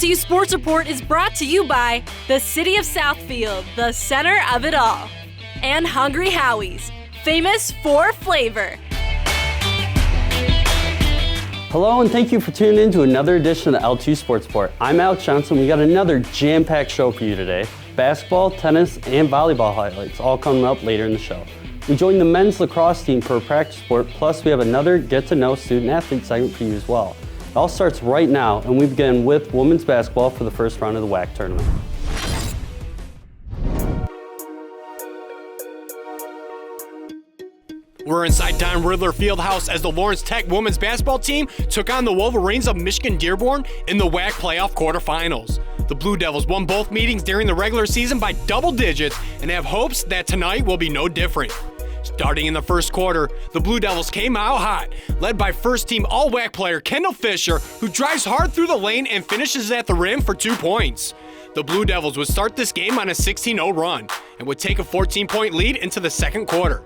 LTU Sports Report is brought to you by the City of Southfield, the center of it all, and Hungry Howie's, famous for flavor. Hello and thank you for tuning in to another edition of the LTU Sports Report. I'm Alex Johnson. We got another jam-packed show for you today. Basketball, tennis, and volleyball highlights all coming up later in the show. We joined the men's lacrosse team for a practice report, plus we have another get-to-know student-athlete segment for you as well. It all starts right now, and we begin with women's basketball for the first round of the WAC tournament. We're inside Don Riddler Fieldhouse as the Lawrence Tech women's basketball team took on the Wolverines of Michigan Dearborn in the WAC playoff quarterfinals. The Blue Devils won both meetings during the regular season by double digits and have hopes that tonight will be no different. Starting in the first quarter, the Blue Devils came out hot, led by first-team All-WAC player Kendall Fisher, who drives hard through the lane and finishes at the rim for 2 points. The Blue Devils would start this game on a 16-0 run and would take a 14-point lead into the second quarter.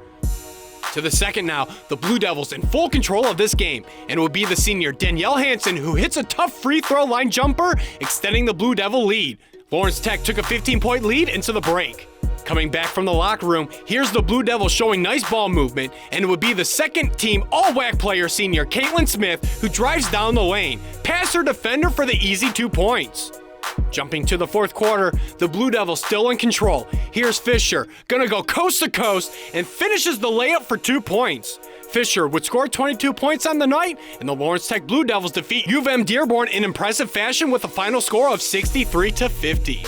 To the second now, the Blue Devils in full control of this game, and it will be the senior Danielle Hansen who hits a tough free throw line jumper, extending the Blue Devil lead. Lawrence Tech took a 15-point lead into the break. Coming back from the locker room, here's the Blue Devils showing nice ball movement, and it would be the second-team All-WAC player senior Caitlin Smith who drives down the lane, past her defender for the easy 2 points. Jumping to the fourth quarter, the Blue Devils still in control. Here's Fisher, gonna go coast to coast, and finishes the layup for 2 points. Fisher would score 22 points on the night, and the Lawrence Tech Blue Devils defeat U of M Dearborn in impressive fashion with a final score of 63-50.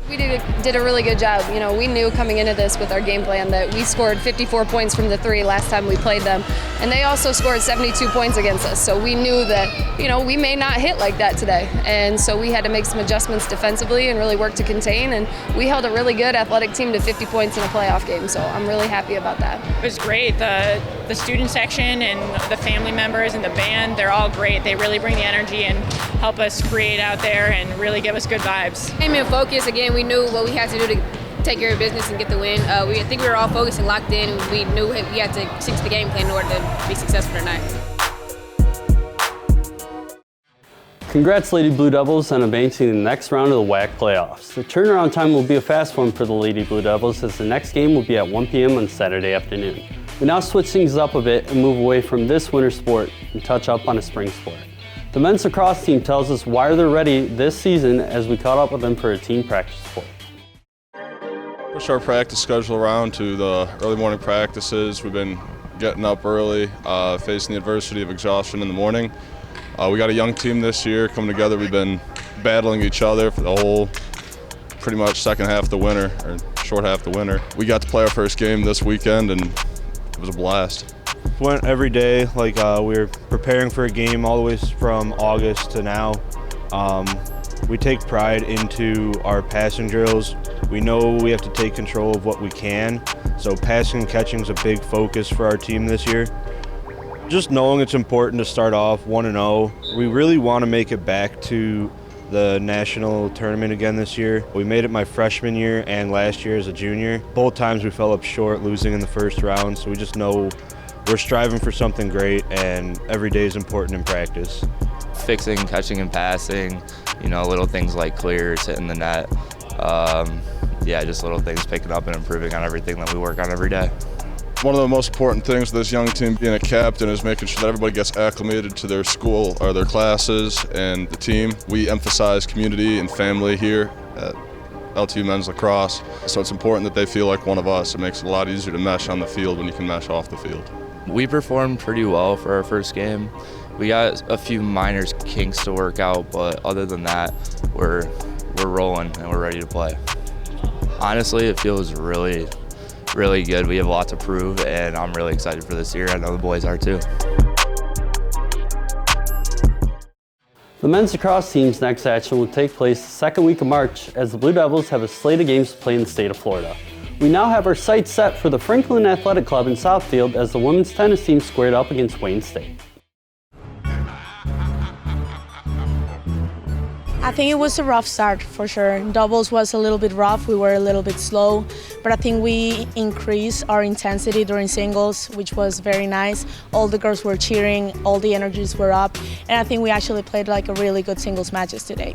We did a really good job. You know, we knew coming into this with our game plan that we scored 54 points from the three last time we played them, and they also scored 72 points against us. So we knew that, you know, we may not hit like that today. And so we had to make some adjustments defensively and really work to contain, and we held a really good athletic team to 50 points in a playoff game. So I'm really happy about that. It was great. The student section and the family members and the band, they're all great. They really bring the energy and help us create out there and really give us good vibes. Came in focused. Again, we knew what we had to do to take care of business and get the win. I think we were all focused and locked in, and we knew we had to stick to the game plan in order to be successful tonight. Congrats, Lady Blue Devils, on advancing to the next round of the WAC playoffs. The turnaround time will be a fast one for the Lady Blue Devils, as the next game will be at 1 p.m. on Saturday afternoon. We now switch things up a bit and move away from this winter sport and touch up on a spring sport. The men's lacrosse team tells us why they're ready this season as we caught up with them for a team practice report. Push our practice schedule around to the early morning practices. We've been getting up early, facing the adversity of exhaustion in the morning. We got a young team this year coming together. We've been battling each other for the whole pretty much second half of the winter, or short half of the winter. We got to play our first game this weekend, and it was a blast. Went every day, like we were preparing for a game all the way from August to now. We take pride into our passing drills. We know we have to take control of what we can, so passing and catching is a big focus for our team this year. Just knowing it's important to start off 1-0. We really want to make it back to the national tournament again this year. We made it my freshman year and last year as a junior. Both times we fell up short, losing in the first round, so we just know we're striving for something great, and every day is important in practice. Fixing, catching, and passing, you know, little things like clears, hitting the net. Just little things, picking up and improving on everything that we work on every day. One of the most important things of this young team being a captain is making sure that everybody gets acclimated to their school or their classes and the team. We emphasize community and family here at LTU Men's Lacrosse, so it's important that they feel like one of us. It makes it a lot easier to mesh on the field when you can mesh off the field. We performed pretty well for our first game. We got a few minor kinks to work out, but other than that, we're rolling and we're ready to play. Honestly, it feels really good. We have a lot to prove, and I'm really excited for this year. I know the boys are too. The men's lacrosse team's next action will take place the second week of March as the Blue Devils have a slate of games to play in the state of Florida. We now have our sights set for the Franklin Athletic Club in Southfield as the women's tennis team squared up against Wayne State. I think it was a rough start for sure. Doubles was a little bit rough, we were a little bit slow, but I think we increased our intensity during singles, which was very nice. All the girls were cheering, all the energies were up, and I think we actually played like a really good singles matches today.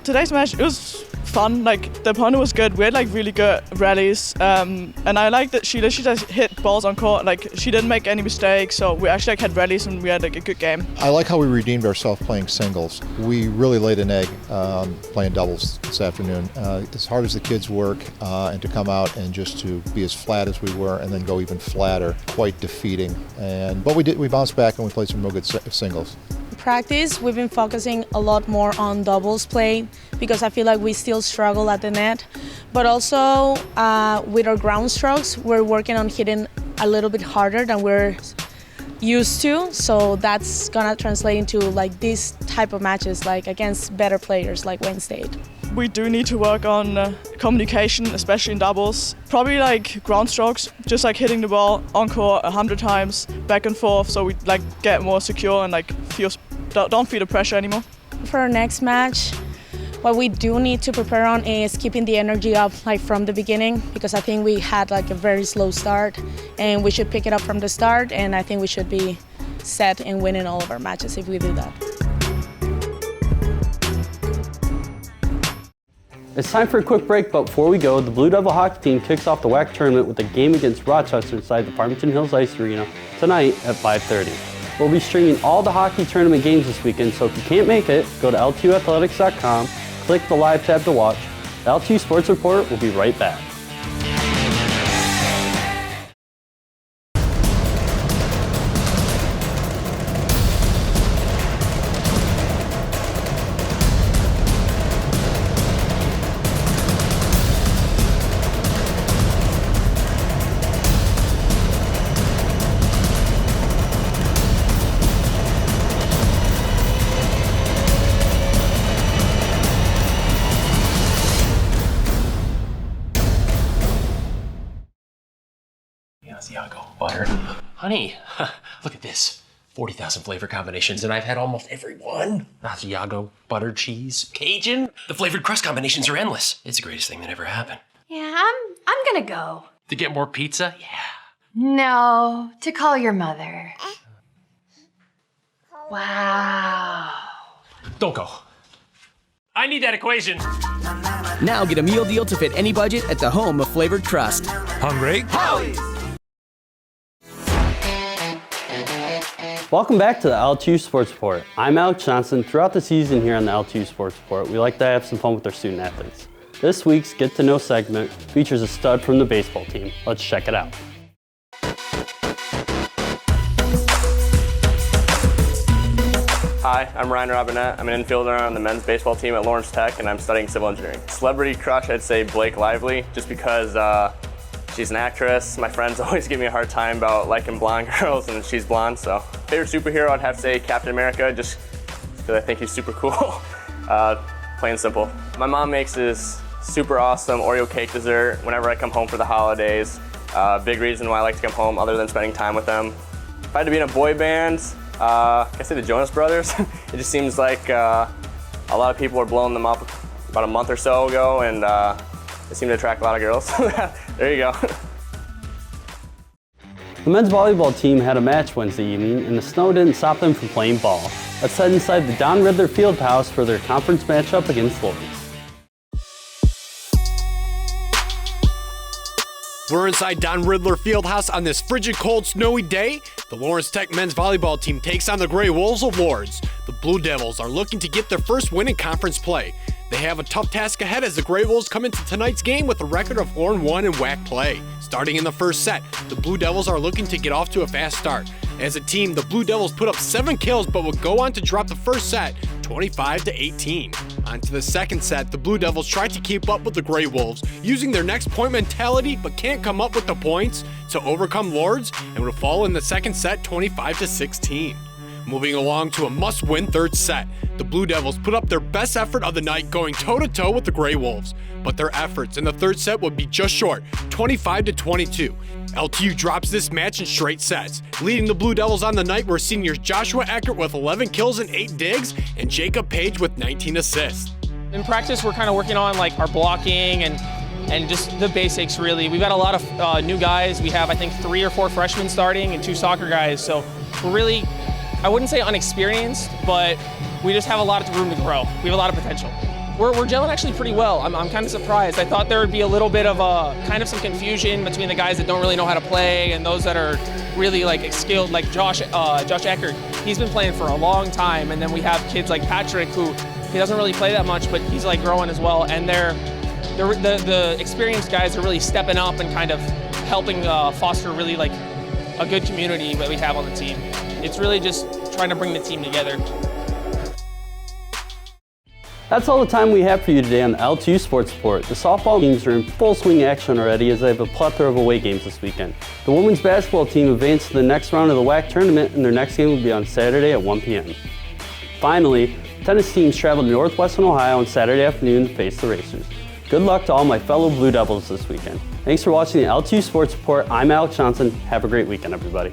Today's match, it was fun. Like, the opponent was good. We had like really good rallies, and I like that she just hit balls on court. Like, she didn't make any mistakes, so we actually like had rallies and we had like a good game. I like how we redeemed ourselves playing singles. We really laid an egg playing doubles this afternoon. As hard as the kids work, and to come out and just to be as flat as we were and then go even flatter, quite defeating. But we bounced back and we played some real good singles. Practice, we've been focusing a lot more on doubles play because I feel like we still struggle at the net. But also with our ground strokes, we're working on hitting a little bit harder than we're used to. So that's gonna translate into like these type of matches, like against better players like Wayne State. We do need to work on communication, especially in doubles. Probably like ground strokes, just like hitting the ball on court 100 times, back and forth, so we like get more secure and like don't feel the pressure anymore. For our next match, what we do need to prepare on is keeping the energy up like from the beginning, because I think we had like a very slow start and we should pick it up from the start, and I think we should be set in winning all of our matches if we do that. It's time for a quick break, but before we go, the Blue Devil hockey team kicks off the WAC tournament with a game against Rochester inside the Farmington Hills Ice Arena tonight at 5:30. We'll be streaming all the hockey tournament games this weekend, so if you can't make it, go to LTUathletics.com, click the live tab to watch. The LTU Sports Report will be right back. Asiago, butter. Honey, look at this. 40,000 flavor combinations, and I've had almost every one. Asiago, butter, cheese, Cajun. The flavored crust combinations are endless. It's the greatest thing that ever happened. Yeah, I'm gonna go. To get more pizza? Yeah. No, to call your mother. Wow. Don't go. I need that equation. Now get a meal deal to fit any budget at the home of flavored crust. Hungry? Howie's! Welcome back to the LTU Sports Report. I'm Alex Johnson. Throughout the season here on the LTU Sports Report, we like to have some fun with our student athletes. This week's Get to Know segment features a stud from the baseball team. Let's check it out. Hi, I'm Ryan Robinette. I'm an infielder on the men's baseball team at Lawrence Tech, and I'm studying civil engineering. Celebrity crush, I'd say Blake Lively, just because she's an actress. My friends always give me a hard time about liking blonde girls, and she's blonde, so. Favorite superhero, I'd have to say Captain America, just because I think he's super cool. Plain and simple. My mom makes this super awesome Oreo cake dessert whenever I come home for the holidays. Big reason why I like to come home other than spending time with them. If I had to be in a boy band, I say the Jonas Brothers. It just seems like a lot of people were blowing them up about a month or so ago, and they seem to attract a lot of girls. There you go. The men's volleyball team had a match Wednesday evening, and the snow didn't stop them from playing ball. Let's head inside the Don Riddler Fieldhouse for their conference matchup against Lawrence. We're inside Don Riddler Fieldhouse on this frigid, cold, snowy day. The Lawrence Tech men's volleyball team takes on the Gray Wolves of Lourdes. The Blue Devils are looking to get their first win in conference play. They have a tough task ahead as the Gray Wolves come into tonight's game with a record of 4-1 in WAC play. Starting in the first set, the Blue Devils are looking to get off to a fast start. As a team, the Blue Devils put up 7 kills but would go on to drop the first set 25-18. On to the second set, the Blue Devils tried to keep up with the Gray Wolves, using their next point mentality but can't come up with the points to overcome Lourdes and would fall in the second set 25-16. Moving along to a must-win third set, the Blue Devils put up their best effort of the night going toe-to-toe with the Gray Wolves, but their efforts in the third set would be just short, 25-22. LTU drops this match in straight sets. Leading the Blue Devils on the night were seniors Joshua Eckert with 11 kills and 8 digs, and Jacob Page with 19 assists. In practice, we're kind of working on like our blocking and just the basics, really. We've got a lot of new guys. We have, I think, 3 or 4 freshmen starting and 2 soccer guys. So we're really, I wouldn't say unexperienced, but we just have a lot of room to grow. We have a lot of potential. We're gelling actually pretty well. I'm kind of surprised. I thought there would be a little bit of kind of some confusion between the guys that don't really know how to play and those that are really like skilled, like Josh Eckert. He's been playing for a long time, and then we have kids like Patrick, who he doesn't really play that much, but he's like growing as well. And the experienced guys are really stepping up and kind of helping foster really like a good community that we have on the team. It's really just trying to bring the team together. That's all the time we have for you today on the LTU Sports Report. The softball teams are in full swing action already as they have a plethora of away games this weekend. The women's basketball team advanced to the next round of the WAC tournament, and their next game will be on Saturday at 1 p.m. Finally, tennis teams travel to Northwestern Ohio on Saturday afternoon to face the Racers. Good luck to all my fellow Blue Devils this weekend. Thanks for watching the LTU Sports Report. I'm Alex Johnson. Have a great weekend, everybody.